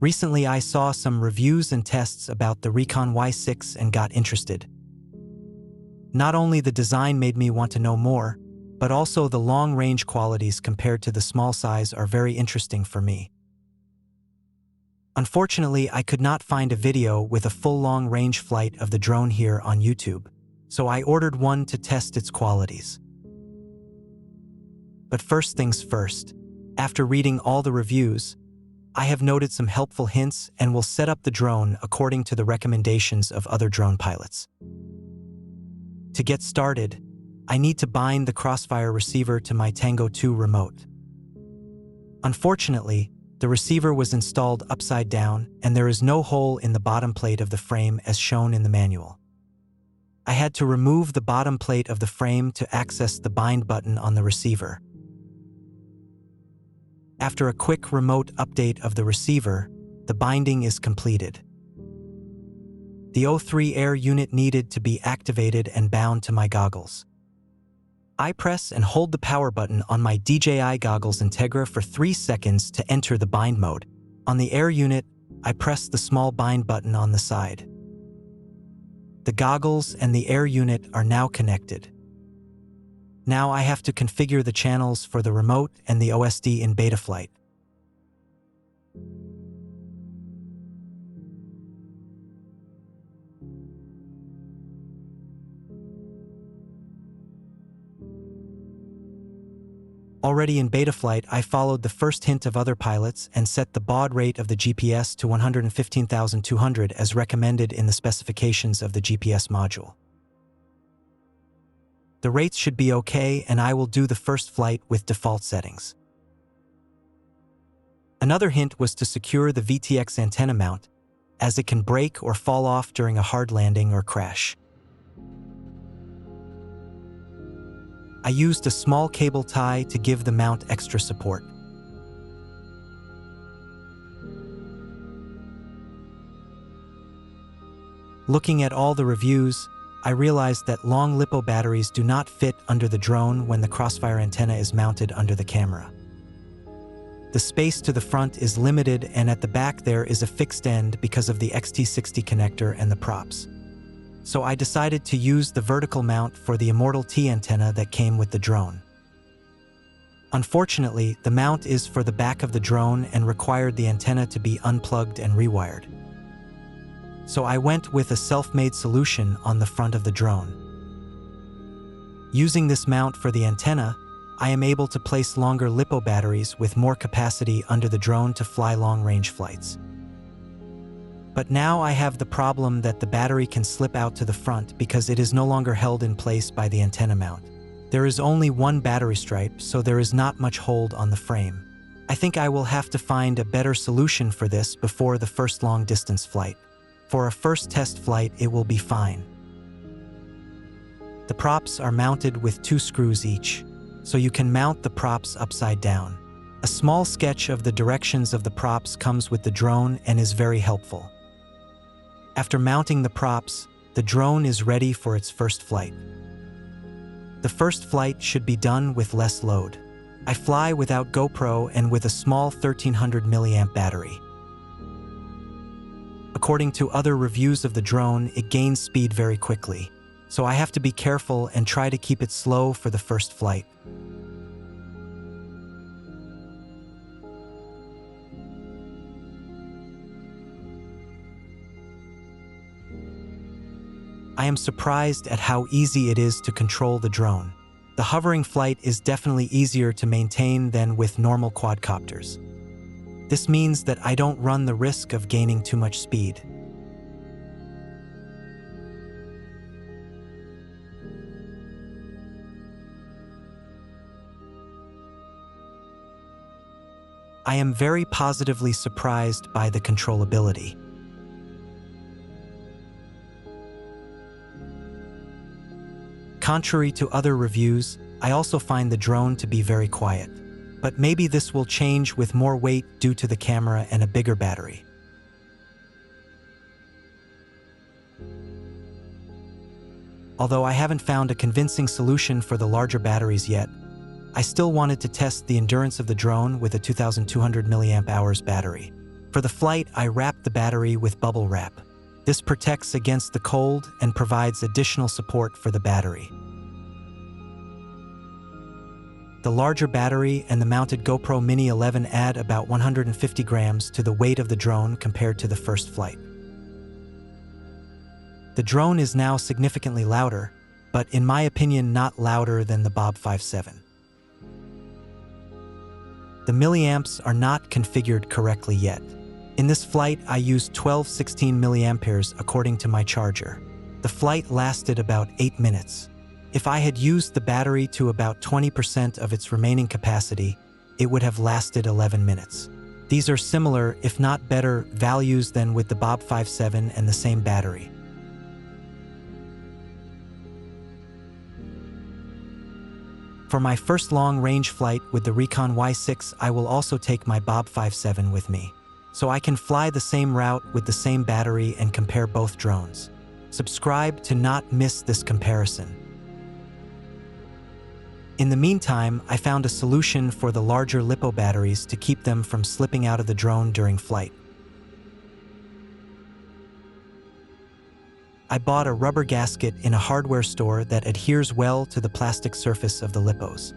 Recently, I saw some reviews and tests about the Rekon Y6 and got interested. Not only the design made me want to know more, but also the long-range qualities compared to the small size are very interesting for me. Unfortunately, I could not find a video with a full long-range flight of the drone here on YouTube, so I ordered one to test its qualities. But first things first, after reading all the reviews, I have noted some helpful hints and will set up the drone according to the recommendations of other drone pilots. To get started, I need to bind the Crossfire receiver to my Tango 2 remote. Unfortunately, the receiver was installed upside down and there is no hole in the bottom plate of the frame as shown in the manual. I had to remove the bottom plate of the frame to access the bind button on the receiver. After a quick remote update of the receiver, the binding is completed. The O3 air unit needed to be activated and bound to my goggles. I press and hold the power button on my DJI goggles Integra for 3 seconds to enter the bind mode. On the air unit, I press the small bind button on the side. The goggles and the air unit are now connected. Now I have to configure the channels for the remote and the OSD in Betaflight. Already in Betaflight, I followed the first hint of other pilots and set the baud rate of the GPS to 115,200 as recommended in the specifications of the GPS module. The rates should be okay, and I will do the first flight with default settings. Another hint was to secure the VTX antenna mount, as it can break or fall off during a hard landing or crash. I used a small cable tie to give the mount extra support. Looking at all the reviews, I realized that long LiPo batteries do not fit under the drone when the Crossfire antenna is mounted under the camera. The space to the front is limited, and at the back there is a fixed end because of the XT60 connector and the props. So I decided to use the vertical mount for the Immortal T antenna that came with the drone. Unfortunately, the mount is for the back of the drone and required the antenna to be unplugged and rewired. So I went with a self-made solution on the front of the drone. Using this mount for the antenna, I am able to place longer LiPo batteries with more capacity under the drone to fly long-range flights. But now I have the problem that the battery can slip out to the front because it is no longer held in place by the antenna mount. There is only one battery stripe, so there is not much hold on the frame. I think I will have to find a better solution for this before the first long-distance flight. For a first test flight, it will be fine. The props are mounted with 2 screws each, so you can mount the props upside down. A small sketch of the directions of the props comes with the drone and is very helpful. After mounting the props, the drone is ready for its first flight. The first flight should be done with less load. I fly without GoPro and with a small 1300 mAh battery. According to other reviews of the drone, it gains speed very quickly, so I have to be careful and try to keep it slow for the first flight. I am surprised at how easy it is to control the drone. The hovering flight is definitely easier to maintain than with normal quadcopters. This means that I don't run the risk of gaining too much speed. I am very positively surprised by the controllability. Contrary to other reviews, I also find the drone to be very quiet. But maybe this will change with more weight due to the camera and a bigger battery. Although I haven't found a convincing solution for the larger batteries yet, I still wanted to test the endurance of the drone with a 2200 mAh battery. For the flight, I wrapped the battery with bubble wrap. This protects against the cold and provides additional support for the battery. The larger battery and the mounted GoPro Mini 11 add about 150 grams to the weight of the drone compared to the first flight. The drone is now significantly louder, but in my opinion not louder than the Bob 5.7. The milliamps are not configured correctly yet. In this flight, I used 1216 milliamperes according to my charger. The flight lasted about 8 minutes. If I had used the battery to about 20% of its remaining capacity, it would have lasted 11 minutes. These are similar, if not better, values than with the Bob 5.7 and the same battery. For my first long-range flight with the Rekon Y6, I will also take my Bob 5.7 with me, so I can fly the same route with the same battery and compare both drones. Subscribe to not miss this comparison. In the meantime, I found a solution for the larger LiPo batteries to keep them from slipping out of the drone during flight. I bought a rubber gasket in a hardware store that adheres well to the plastic surface of the LiPos.